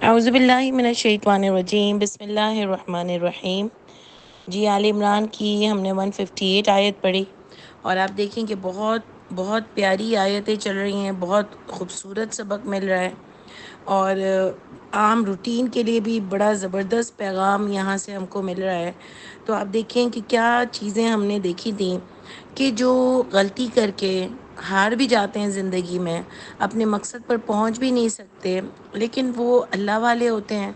اعوذ باللہ من الشیطان الرجیم، بسم اللہ الرحمن الرحیم۔ جی آل عمران کی ہم نے 158 آیت پڑھی، اور آپ دیکھیں کہ بہت بہت پیاری آیتیں چل رہی ہیں، بہت خوبصورت سبق مل رہا ہے، اور عام روٹین کے لیے بھی بڑا زبردست پیغام یہاں سے ہم کو مل رہا ہے۔ تو آپ دیکھیں کہ کیا چیزیں ہم نے دیکھی تھیں کہ جو غلطی کر کے ہار بھی جاتے ہیں زندگی میں، اپنے مقصد پر پہنچ بھی نہیں سکتے، لیکن وہ اللہ والے ہوتے ہیں،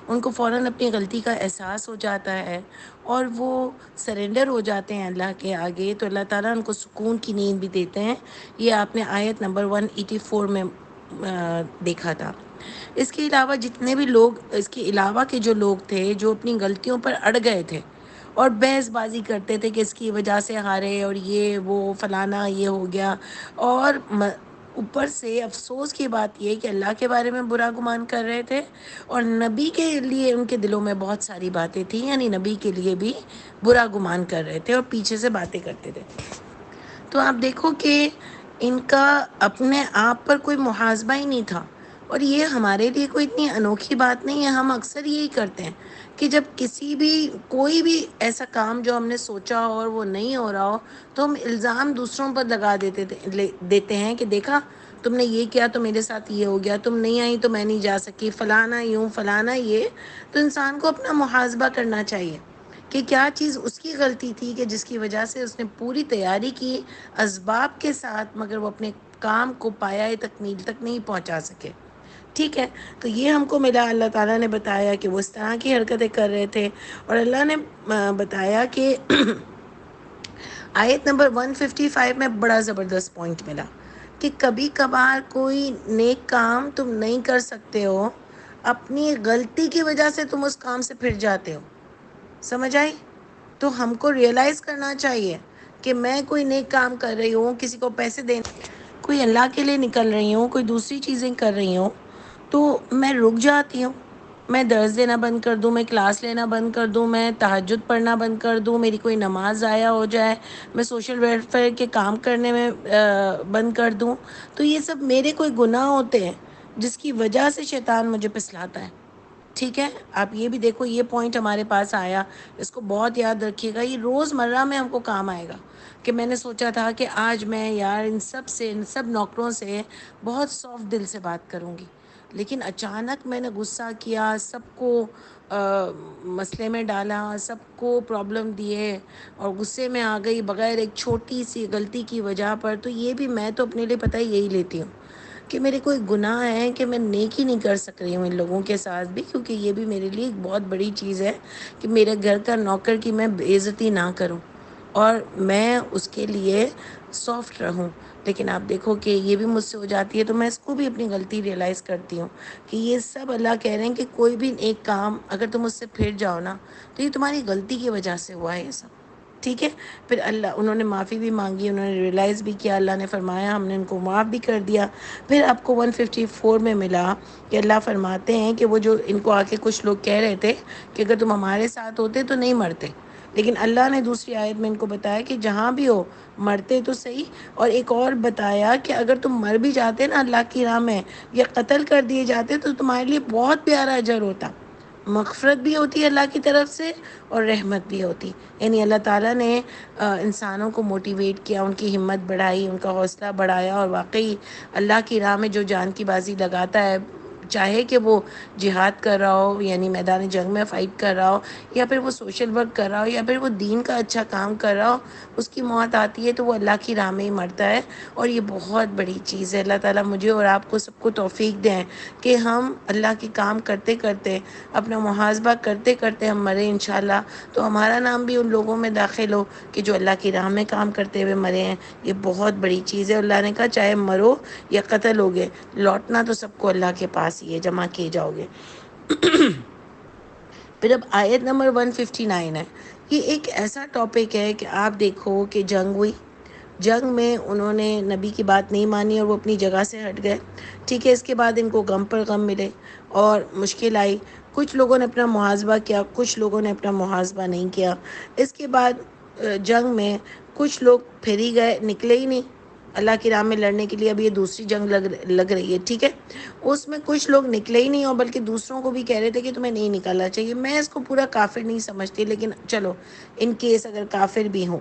ان کو فوراً اپنی غلطی کا احساس ہو جاتا ہے اور وہ سرنڈر ہو جاتے ہیں اللہ کے آگے، تو اللہ تعالیٰ ان کو سکون کی نیند بھی دیتے ہیں۔ یہ آپ نے آیت نمبر 184 میں دیکھا تھا۔ اس کے علاوہ جتنے بھی لوگ، اس کے علاوہ کے جو لوگ تھے جو اپنی غلطیوں پر اڑ گئے تھے اور بحث بازی کرتے تھے کہ اس کی وجہ سے ہارے اور یہ وہ فلانا یہ ہو گیا، اور اوپر سے افسوس کی بات یہ کہ اللہ کے بارے میں برا گمان کر رہے تھے، اور نبی کے لیے ان کے دلوں میں بہت ساری باتیں تھیں، یعنی نبی کے لیے بھی برا گمان کر رہے تھے اور پیچھے سے باتیں کرتے تھے۔ تو آپ دیکھو کہ ان کا اپنے آپ پر کوئی محاسبہ ہی نہیں تھا، اور یہ ہمارے لیے کوئی اتنی انوکھی بات نہیں ہے۔ ہم اکثر یہی کرتے ہیں کہ جب کوئی بھی ایسا کام جو ہم نے سوچا ہو اور وہ نہیں ہو رہا ہو، تو ہم الزام دوسروں پر لگا دیتے ہیں کہ دیکھا تم نے یہ کیا تو میرے ساتھ یہ ہو گیا، تم نہیں آئی تو میں نہیں جا سکی، فلانا یوں فلانا یہ۔ تو انسان کو اپنا محاسبہ کرنا چاہیے کہ کیا چیز اس کی غلطی تھی کہ جس کی وجہ سے اس نے پوری تیاری کی اسباب کے ساتھ، مگر وہ اپنے کام کو پایہ تکمیل تک نہیں پہنچا سکے۔ ٹھیک ہے، تو یہ ہم کو ملا، اللہ تعالیٰ نے بتایا کہ وہ اس طرح کی حرکتیں کر رہے تھے، اور اللہ نے بتایا کہ آیت نمبر 155 میں بڑا زبردست پوائنٹ ملا کہ کبھی کبھار کوئی نیک کام تم نہیں کر سکتے ہو، اپنی غلطی کی وجہ سے تم اس کام سے پھر جاتے ہو۔ سمجھ آئی؟ تو ہم کو ریئلائز کرنا چاہیے کہ میں کوئی نیک کام کر رہی ہوں، کسی کو پیسے دینے، کوئی اللہ کے لیے نکل رہی ہوں، کوئی دوسری چیزیں کر رہی ہوں، تو میں رک جاتی ہوں، میں درس دینا بند کر دوں، میں کلاس لینا بند کر دوں، میں تہجد پڑھنا بند کر دوں، میری کوئی نماز ضائع ہو جائے، میں سوشل ویلفیئر کے کام کرنے میں بند کر دوں، تو یہ سب میرے کوئی گناہ ہوتے ہیں جس کی وجہ سے شیطان مجھے پسلاتا ہے۔ ٹھیک ہے، آپ یہ بھی دیکھو، یہ پوائنٹ ہمارے پاس آیا، اس کو بہت یاد رکھیے گا، یہ روز مرہ میں ہم کو کام آئے گا کہ میں نے سوچا تھا کہ آج میں یار ان سب نوکروں سے بہت سافٹ دل سے بات کروں گی، لیکن اچانک میں نے غصہ کیا، سب کو مسئلے میں ڈالا، سب کو پرابلم دیے، اور غصے میں آ گئی بغیر ایک چھوٹی سی غلطی کی وجہ پر۔ تو یہ بھی میں تو اپنے لیے پتہ ہی یہی لیتی ہوں کہ میرے کوئی گناہ ہے کہ میں نیکی نہیں کر سک رہی ہوں ان لوگوں کے ساتھ بھی، کیونکہ یہ بھی میرے لیے ایک بہت بڑی چیز ہے کہ میرے گھر کا نوکر کی میں بے عزتی نہ کروں اور میں اس کے لیے سافٹ رہوں۔ لیکن آپ دیکھو کہ یہ بھی مجھ سے ہو جاتی ہے، تو میں اس کو بھی اپنی غلطی ریئلائز کرتی ہوں کہ یہ سب اللہ کہہ رہے ہیں کہ کوئی بھی ایک کام اگر تم اس سے پھر جاؤ نا، تو یہ تمہاری غلطی کی وجہ سے ہوا ہے یہ سب۔ ٹھیک ہے، پھر انہوں نے معافی بھی مانگی، انہوں نے ریئلائز بھی کیا، اللہ نے فرمایا ہم نے ان کو معاف بھی کر دیا۔ پھر آپ کو 154 میں ملا کہ اللہ فرماتے ہیں کہ وہ جو ان کو آ کے کچھ لوگ کہہ رہے تھے کہ اگر تم ہمارے ساتھ ہوتے تو نہیں مرتے، لیکن اللہ نے دوسری آیت میں ان کو بتایا کہ جہاں بھی ہو مرتے تو صحیح، اور ایک اور بتایا کہ اگر تم مر بھی جاتے نا اللہ کی راہ میں یا قتل کر دیے جاتے تو تمہارے لیے بہت پیارا اجر ہوتا، مغفرت بھی ہوتی ہے اللہ کی طرف سے اور رحمت بھی ہوتی۔ یعنی اللہ تعالیٰ نے انسانوں کو موٹیویٹ کیا، ان کی ہمت بڑھائی، ان کا حوصلہ بڑھایا، اور واقعی اللہ کی راہ میں جو جان کی بازی لگاتا ہے، چاہے کہ وہ جہاد کر رہا ہو، یعنی میدان جنگ میں فائٹ کر رہا ہو، یا پھر وہ سوشل ورک کر رہا ہو، یا پھر وہ دین کا اچھا کام کر رہا ہو، اس کی موت آتی ہے تو وہ اللہ کی راہ میں ہی مرتا ہے، اور یہ بہت بڑی چیز ہے۔ اللہ تعالیٰ مجھے اور آپ کو سب کو توفیق دیں کہ ہم اللہ کے کام کرتے کرتے، اپنا محاسبہ کرتے کرتے ہم مریں انشاءاللہ، تو ہمارا نام بھی ان لوگوں میں داخل ہو کہ جو اللہ کی راہ میں کام کرتے ہوئے مرے ہیں۔ یہ بہت بڑی چیز ہے، اللہ نے کہا چاہے مرو یا قتل ہوگے، لوٹنا تو سب کو اللہ کے پاس ہی ہے، جمع کیے جاؤ گے۔ پھر اب آیت نمبر 159 ہے، یہ ایک ایسا ٹاپک ہے کہ آپ دیکھو کہ جنگ ہوئی، جنگ میں انہوں نے نبی کی بات نہیں مانی اور وہ اپنی جگہ سے ہٹ گئے۔ ٹھیک ہے، اس کے بعد ان کو غم پر غم ملے اور مشکل آئی، کچھ لوگوں نے اپنا محاسبہ کیا، کچھ لوگوں نے اپنا محاسبہ نہیں کیا۔ اس کے بعد جنگ میں کچھ لوگ پھر ہی گئے، نکلے ہی نہیں، اللہ کی راہ میں لڑنے کے لیے اب یہ دوسری جنگ لگ رہی ہے، ٹھیک ہے، اس میں کچھ لوگ نکلے ہی نہیں اور بلکہ دوسروں کو بھی کہہ رہے تھے کہ تمہیں نہیں نکالنا چاہیے. میں اس کو پورا کافر نہیں سمجھتی، لیکن چلو ان کیس اگر کافر بھی ہوں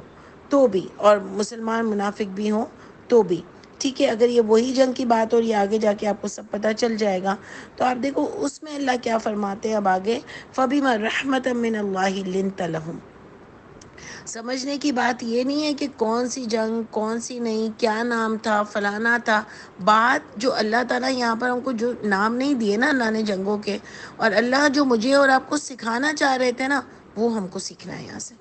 تو بھی، اور مسلمان منافق بھی ہوں تو بھی ٹھیک ہے. اگر یہ وہی جنگ کی بات ہو رہی ہے، آگے جا کے آپ کو سب پتہ چل جائے گا. تو آپ دیکھو اس میں اللہ کیا فرماتے ہیں اب آگے، فَبِمَا رَحْمَةً مِّنَ اللَّهِ لِنْتَ لَهُمْ. سمجھنے کی بات یہ نہیں ہے کہ کون سی جنگ کون سی نہیں، کیا نام تھا، فلانا تھا. بات جو اللہ تعالیٰ یہاں پر ہم کو جو نام نہیں دیے نا اللہ نے جنگوں کے، اور اللہ جو مجھے اور آپ کو سکھانا چاہ رہے تھے نا، وہ ہم کو سیکھنا ہے یہاں سے.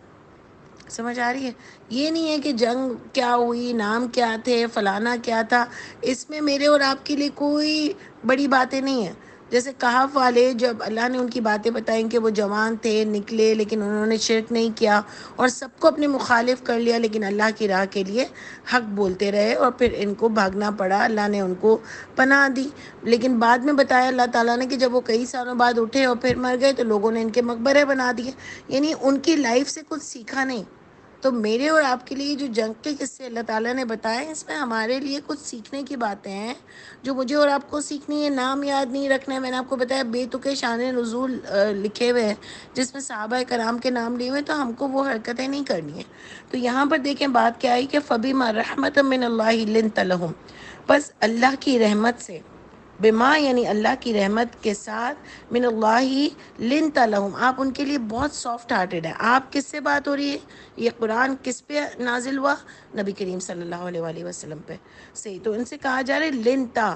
سمجھ آ رہی ہے؟ یہ نہیں ہے کہ جنگ کیا ہوئی، نام کیا تھے، فلانا کیا تھا. اس میں میرے اور آپ کے لیے کوئی بڑی باتیں نہیں ہیں. جیسے کہف والے، جب اللہ نے ان کی باتیں بتائیں کہ وہ جوان تھے، نکلے، لیکن انہوں نے شرک نہیں کیا اور سب کو اپنے مخالف کر لیا، لیکن اللہ کی راہ کے لیے حق بولتے رہے اور پھر ان کو بھاگنا پڑا. اللہ نے ان کو پناہ دی. لیکن بعد میں بتایا اللہ تعالیٰ نے کہ جب وہ کئی سالوں بعد اٹھے اور پھر مر گئے تو لوگوں نے ان کے مقبرے بنا دیے. یعنی ان کی لائف سے کچھ سیکھا نہیں. تو میرے اور آپ کے لیے جو جنگ کے قصے اللہ تعالیٰ نے بتائے، اس میں ہمارے لیے کچھ سیکھنے کی باتیں ہیں جو مجھے اور آپ کو سیکھنی ہے. نام یاد نہیں رکھنا ہے. میں نے آپ کو بتایا بے تکے شان نزول لکھے ہوئے ہیں جس میں صحابہ کرام کے نام لیے ہوئے، تو ہم کو وہ حرکتیں نہیں کرنی ہیں. تو یہاں پر دیکھیں بات کیا آئی کہ فَبِمَا رَحْمَةً مِّنَ اللَّهِ لِنْتَ لَهُمْ. بس اللہ کی رحمت سے، بما یعنی اللہ کی رحمت کے ساتھ، من اللہ لنت لہم، آپ ان کے لیے بہت سافٹ ہارٹیڈ ہیں. آپ کس سے بات ہو رہی ہے؟ یہ قرآن کس پہ نازل ہوا؟ نبی کریم صلی اللہ علیہ وآلہ وسلم پہ. صحیح. تو ان سے کہا جا رہا ہے لنتا،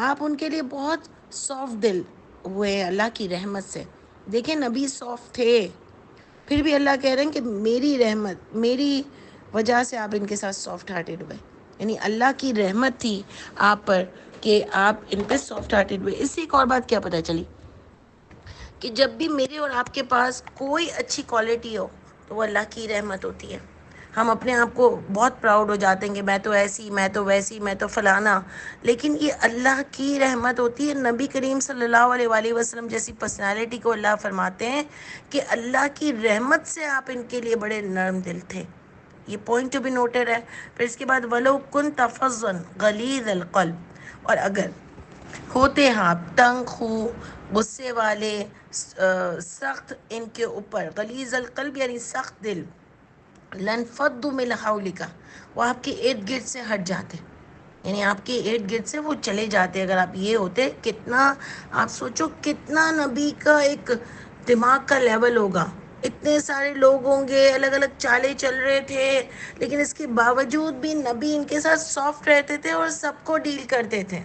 آپ ان کے لیے بہت سافٹ دل ہوئے ہیں اللہ کی رحمت سے. دیکھیں نبی سافٹ تھے، پھر بھی اللہ کہہ رہے ہیں کہ میری رحمت، میری وجہ سے آپ ان کے ساتھ سافٹ ہارٹیڈ ہوئے. یعنی اللہ کی رحمت تھی آپ پر کہ آپ ان پہ سافٹ ہارٹیڈ ہوئے. اس سے ایک اور بات کیا پتہ چلی کہ جب بھی میرے اور آپ کے پاس کوئی اچھی کوالٹی ہو تو وہ اللہ کی رحمت ہوتی ہے. ہم اپنے آپ کو بہت پراؤڈ ہو جاتے ہیں کہ میں تو ایسی، میں تو ویسی، میں تو فلانا، لیکن یہ اللہ کی رحمت ہوتی ہے. نبی کریم صلی اللہ علیہ وآلہ وسلم جیسی پرسنالٹی کو اللہ فرماتے ہیں کہ اللہ کی رحمت سے آپ ان کے لیے بڑے نرم دل تھے. یہ پوائنٹ ٹو بی نوٹڈ ہے. پھر اس کے بعد وَلَوْ كُنْتَ فَظًّا غَلِيظَ الْقَلْبِ، اور اگر ہوتے ہیں آپ تنگ خو، غصے والے، سخت ان کے اوپر، غلیظ القلب یعنی سخت دل، لَانفَضُّوا مِنْ حَوْلِكَ، وہ آپ کے ارد گرد سے ہٹ جاتے. یعنی آپ کے ارد گرد سے وہ چلے جاتے. اگر آپ یہ ہوتے، کتنا آپ سوچو کتنا نبی کا ایک دماغ کا لیول ہوگا. اتنے سارے لوگ ہوں گے، الگ الگ چالیں چل رہے تھے، لیکن اس کے باوجود بھی نبی ان کے ساتھ سافٹ رہتے تھے اور سب کو ڈیل کرتے تھے.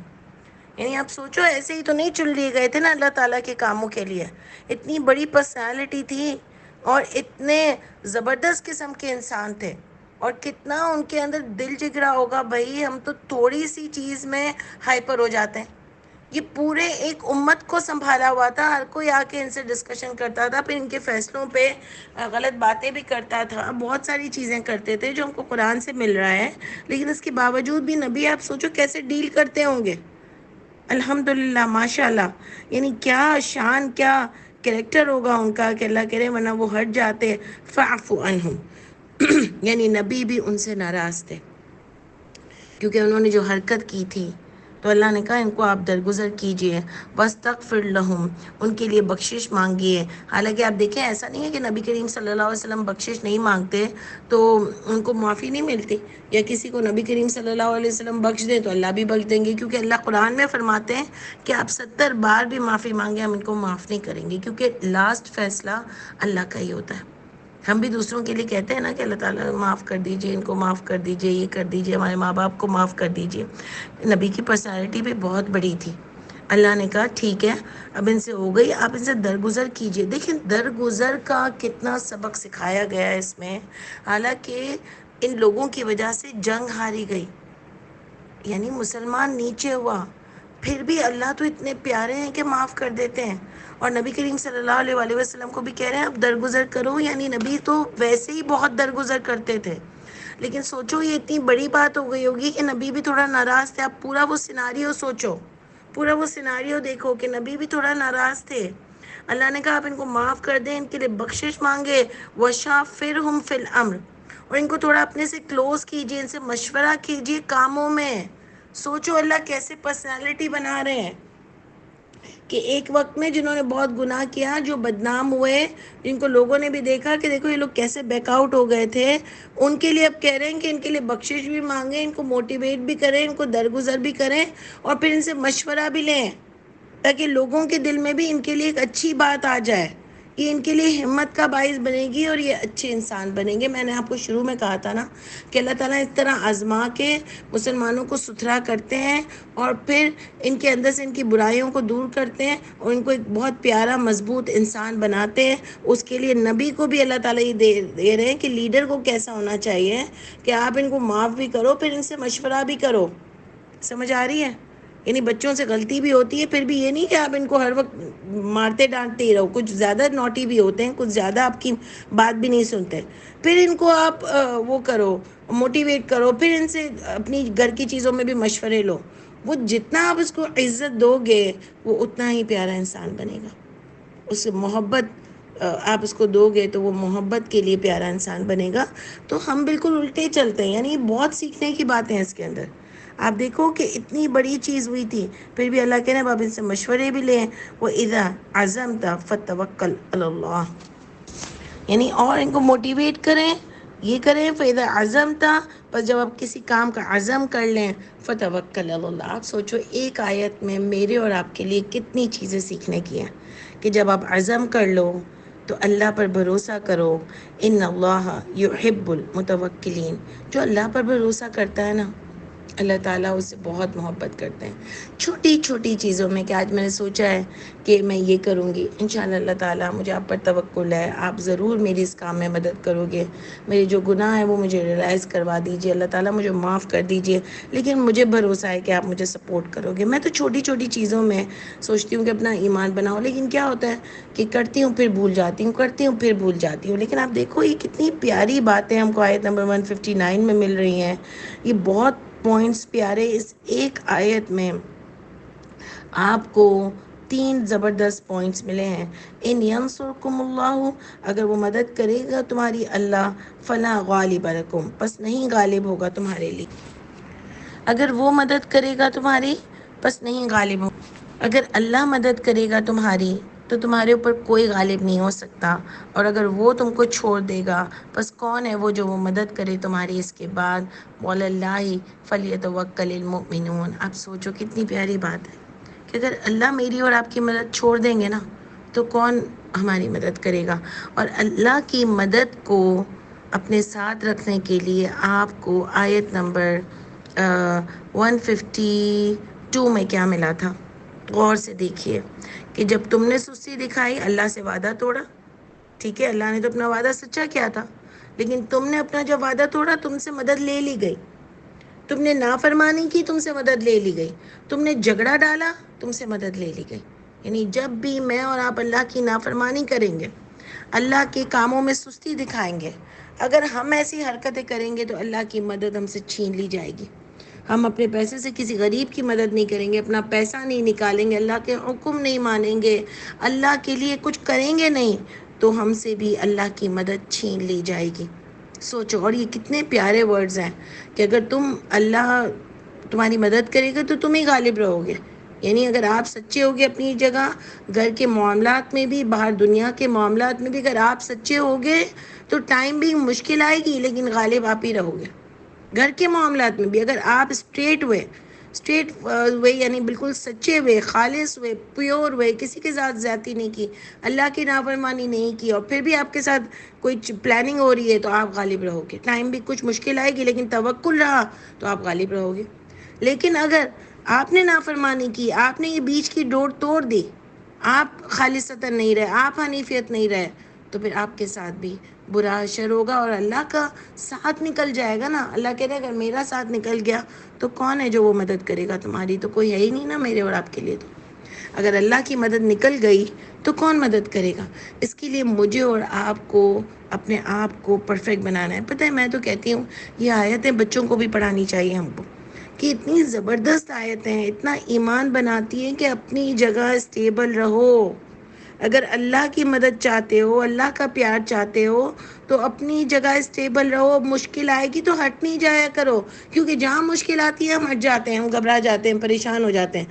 یعنی آپ سوچو ایسے ہی تو نہیں چن لیے گئے تھے نا اللہ تعالیٰ کے کاموں کے لیے. اتنی بڑی پرسنالٹی تھی اور اتنے زبردست قسم کے انسان تھے، اور کتنا ان کے اندر دل جگرا ہوگا. بھائی ہم تو تھوڑی سی چیز میں ہائپر ہو جاتے ہیں. یہ پورے ایک امت کو سنبھالا ہوا تھا، ہر کوئی آ کے ان سے ڈسکشن کرتا تھا، پھر ان کے فیصلوں پہ غلط باتیں بھی کرتا تھا، بہت ساری چیزیں کرتے تھے جو ہم کو قرآن سے مل رہا ہے. لیکن اس کے باوجود بھی نبی آپ سوچو کیسے ڈیل کرتے ہوں گے. الحمدللہ، ماشاء اللہ. یعنی کیا شان، کیا کریکٹر ہوگا ان کا کہ اللہ کرے ورنہ وہ ہٹ جاتے. فاعف عنہم یعنی نبی بھی ان سے ناراض تھے کیونکہ انہوں نے جو حرکت کی تھی. تو اللہ نے کہا ان کو آپ درگزر کیجئے. واستغفر لہم، ان کے لیے بخشش مانگیے. حالانکہ آپ دیکھیں ایسا نہیں ہے کہ نبی کریم صلی اللہ علیہ وسلم بخشش نہیں مانگتے تو ان کو معافی نہیں ملتی، یا کسی کو نبی کریم صلی اللہ علیہ وسلم بخش دیں تو اللہ بھی بخش دیں گے. کیونکہ اللہ قرآن میں فرماتے ہیں کہ آپ 70 بار بھی معافی مانگیں ہم ان کو معاف نہیں کریں گے، کیونکہ لاسٹ فیصلہ اللہ کا ہی ہوتا ہے. ہم بھی دوسروں کے لیے کہتے ہیں نا کہ اللہ تعالیٰ معاف کر دیجئے، ان کو معاف کر دیجئے، یہ کر دیجئے، ہمارے ماں باپ کو معاف کر دیجئے. نبی کی پرسنالٹی بھی بہت بڑی تھی. اللہ نے کہا ٹھیک ہے اب ان سے ہو گئی، آپ ان سے درگزر کیجئے. دیکھیں درگزر کا کتنا سبق سکھایا گیا ہے اس میں. حالانکہ ان لوگوں کی وجہ سے جنگ ہاری گئی، یعنی مسلمان نیچے ہوا، پھر بھی اللہ تو اتنے پیارے ہیں کہ معاف کر دیتے ہیں. اور نبی کریم صلی اللہ علیہ وآلہ وسلم کو بھی کہہ رہے ہیں اب درگزر کرو. یعنی نبی تو ویسے ہی بہت درگزر کرتے تھے، لیکن سوچو یہ اتنی بڑی بات ہو گئی ہوگی کہ نبی بھی تھوڑا ناراض تھے. اب پورا وہ سیناریو سوچو، پورا وہ سیناریو دیکھو کہ نبی بھی تھوڑا ناراض تھے. اللہ نے کہا آپ ان کو معاف کر دیں، ان کے لیے بخشش مانگے. وَشَافِرْهُمْ فِي الْأَمْرِ، اور ان کو تھوڑا اپنے سے کلوز کیجیے، ان سے مشورہ کیجیے کاموں میں. سوچو اللہ کیسے پرسنالٹی بنا رہے ہیں کہ ایک وقت میں جنہوں نے بہت گناہ کیا، جو بدنام ہوئے، جن کو لوگوں نے بھی دیکھا کہ دیکھو یہ لوگ کیسے بیک آؤٹ ہو گئے تھے، ان کے لیے اب کہہ رہے ہیں کہ ان کے لیے بخشش بھی مانگیں، ان کو موٹیویٹ بھی کریں، ان کو درگزر بھی کریں، اور پھر ان سے مشورہ بھی لیں، تاکہ لوگوں کے دل میں بھی ان کے لیے ایک اچھی بات آ جائے. یہ ان کے لیے ہمت کا باعث بنے گی اور یہ اچھے انسان بنیں گے. میں نے آپ کو شروع میں کہا تھا نا کہ اللہ تعالیٰ اس طرح آزما کے مسلمانوں کو ستھرا کرتے ہیں اور پھر ان کے اندر سے ان کی برائیوں کو دور کرتے ہیں اور ان کو ایک بہت پیارا مضبوط انسان بناتے ہیں. اس کے لیے نبی کو بھی اللہ تعالیٰ یہ دے رہے ہیں کہ لیڈر کو کیسا ہونا چاہیے کہ آپ ان کو معاف بھی کرو، پھر ان سے مشورہ بھی کرو. سمجھ آ رہی ہے؟ یعنی بچوں سے غلطی بھی ہوتی ہے، پھر بھی یہ نہیں کہ آپ ان کو ہر وقت مارتے ڈانٹتے ہی رہو. کچھ زیادہ نوٹی بھی ہوتے ہیں، کچھ زیادہ آپ کی بات بھی نہیں سنتے، پھر ان کو آپ وہ کرو، موٹیویٹ کرو، پھر ان سے اپنی گھر کی چیزوں میں بھی مشورے لو. وہ جتنا آپ اس کو عزت دو گے وہ اتنا ہی پیارا انسان بنے گا. اس سے محبت آپ اس کو دو گے تو وہ محبت کے لیے پیارا انسان بنے گا. تو ہم بالکل الٹے چلتے ہیں، یعنی بہت سیکھنے کی باتیں ہیں اس کے اندر. آپ دیکھو کہ اتنی بڑی چیز ہوئی تھی، پھر بھی اللہ کہنے اب ان سے مشورے بھی لیں. وَإِذَا عَزَمْتَ فَتَوَكَّلْ عَلَى اللَّهِ، یعنی اور ان کو موٹیویٹ کریں، یہ کریں. فَإِذَا عَزَمْتَ، بس جب آپ کسی کام کا عزم کر لیں، فَتَوَكَّلْ عَلَى اللَّهِ. آپ سوچو ایک آیت میں میرے اور آپ کے لیے کتنی چیزیں سیکھنے کی ہیں کہ جب آپ عزم کر لو تو اللہ پر بھروسہ کرو. ان اللہ یحب المتوکلین، جو اللہ پر بھروسہ کرتا ہے نا، اللہ تعالیٰ اس سے بہت محبت کرتے ہیں. چھوٹی چھوٹی چیزوں میں کہ آج میں نے سوچا ہے کہ میں یہ کروں گی، انشاءاللہ اللہ تعالیٰ مجھے آپ پر توکل ہے، آپ ضرور میری اس کام میں مدد کرو گے. میرے جو گناہ ہیں وہ مجھے ریلائز کروا دیجئے، اللہ تعالیٰ مجھے معاف کر دیجئے، لیکن مجھے بھروسہ ہے کہ آپ مجھے سپورٹ کرو گے. میں تو چھوٹی چھوٹی چیزوں میں سوچتی ہوں کہ اپنا ایمان بناؤ، لیکن کیا ہوتا ہے کہ کرتی ہوں پھر بھول جاتی ہوں، کرتی ہوں پھر بھول جاتی ہوں. لیکن آپ دیکھو یہ کتنی پیاری باتیں ہم کو آیت نمبر 159 میں مل رہی ہیں. یہ بہت پوائنٹس پیارے اس ایک آیت میں آپ کو 3 زبردست پوائنٹس ملے ہیں. ان ینصرکم اللہ، اگر وہ مدد کرے گا تمہاری اللہ، فلا غالب لکم، پس نہیں غالب ہوگا تمہارے لیے. اگر وہ مدد کرے گا تمہاری، پس نہیں غالب ہوگا. اگر اللہ مدد کرے گا تمہاری تو تمہارے اوپر کوئی غالب نہیں ہو سکتا، اور اگر وہ تم کو چھوڑ دے گا پس کون ہے وہ جو وہ مدد کرے تمہاری اس کے بعد. وَعَلَى اللَّهِ فَلْيَتَوَكَّلِ الْمُؤْمِنُونَ. آپ سوچو کتنی پیاری بات ہے کہ اگر اللہ میری اور آپ کی مدد چھوڑ دیں گے نا تو کون ہماری مدد کرے گا. اور اللہ کی مدد کو اپنے ساتھ رکھنے کے لیے آپ کو آیت نمبر 152 میں کیا ملا تھا، غور سے دیکھیے کہ جب تم نے سستی دکھائی، اللہ سے وعدہ توڑا. ٹھیک ہے، اللہ نے تو اپنا وعدہ سچا کیا تھا، لیکن تم نے اپنا جب وعدہ توڑا تم سے مدد لے لی گئی. تم نے نافرمانی کی، تم سے مدد لے لی گئی. تم نے جھگڑا ڈالا، تم سے مدد لے لی گئی. یعنی جب بھی میں اور آپ اللہ کی نافرمانی کریں گے، اللہ کے کاموں میں سستی دکھائیں گے، اگر ہم ایسی حرکتیں کریں گے تو اللہ کی مدد ہم سے چھین لی جائے گی. ہم اپنے پیسے سے کسی غریب کی مدد نہیں کریں گے، اپنا پیسہ نہیں نکالیں گے، اللہ کے حکم نہیں مانیں گے، اللہ کے لیے کچھ کریں گے نہیں، تو ہم سے بھی اللہ کی مدد چھین لی جائے گی. سوچو، اور یہ کتنے پیارے ورڈز ہیں کہ اگر اللہ تمہاری مدد کرے گا تو تم ہی غالب رہو گے. یعنی اگر آپ سچے ہوگے اپنی جگہ، گھر کے معاملات میں بھی، باہر دنیا کے معاملات میں بھی، اگر آپ سچے ہوگے تو ٹائم بھی مشکل آئے گی لیکن غالب آپ ہی رہو گے. گھر کے معاملات میں بھی اگر آپ اسٹریٹ ہوئے یعنی بالکل سچے ہوئے، خالص ہوئے، پیور ہوئے، کسی کے ساتھ زیادتی نہیں کی، اللہ کی نافرمانی نہیں کی، اور پھر بھی آپ کے ساتھ کوئی پلاننگ ہو رہی ہے تو آپ غالب رہو گے. ٹائم بھی کچھ مشکل آئے گی لیکن توکل رہا تو آپ غالب رہو گے. لیکن اگر آپ نے نافرمانی کی، آپ نے یہ بیچ کی ڈور توڑ دی، آپ خالصتاً نہیں رہے، آپ حنیفیت نہیں رہے، تو پھر آپ کے ساتھ بھی برا حشر ہوگا اور اللہ کا ساتھ نکل جائے گا نا. اللہ کہتے ہیں اگر میرا ساتھ نکل گیا تو کون ہے جو وہ مدد کرے گا تمہاری. تو کوئی ہے ہی نہیں نا میرے اور آپ کے لیے. تو اگر اللہ کی مدد نکل گئی تو کون مدد کرے گا. اس کے لیے مجھے اور آپ کو اپنے آپ کو پرفیکٹ بنانا ہے. پتہ ہے میں تو کہتی ہوں یہ آیتیں بچوں کو بھی پڑھانی چاہیے ہم کو، کہ اتنی زبردست آیتیں ہیں، اتنا ایمان بناتی ہیں کہ اپنی جگہ اسٹیبل رہو. اگر اللہ کی مدد چاہتے ہو، اللہ کا پیار چاہتے ہو، تو اپنی جگہ اسٹیبل رہو. مشکل آئے گی تو ہٹ نہیں جایا کرو، کیونکہ جہاں مشکل آتی ہے ہم ہٹ جاتے ہیں، ہم گھبرا جاتے ہیں، پریشان ہو جاتے ہیں،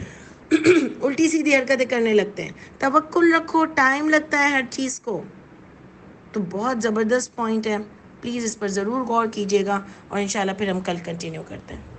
الٹی سیدھی حرکتیں کرنے لگتے ہیں. توکل رکھو، ٹائم لگتا ہے ہر چیز کو. تو بہت زبردست پوائنٹ ہے، پلیز اس پر ضرور غور کیجیے گا، اور انشاءاللہ پھر ہم کل کنٹینیو کرتے ہیں.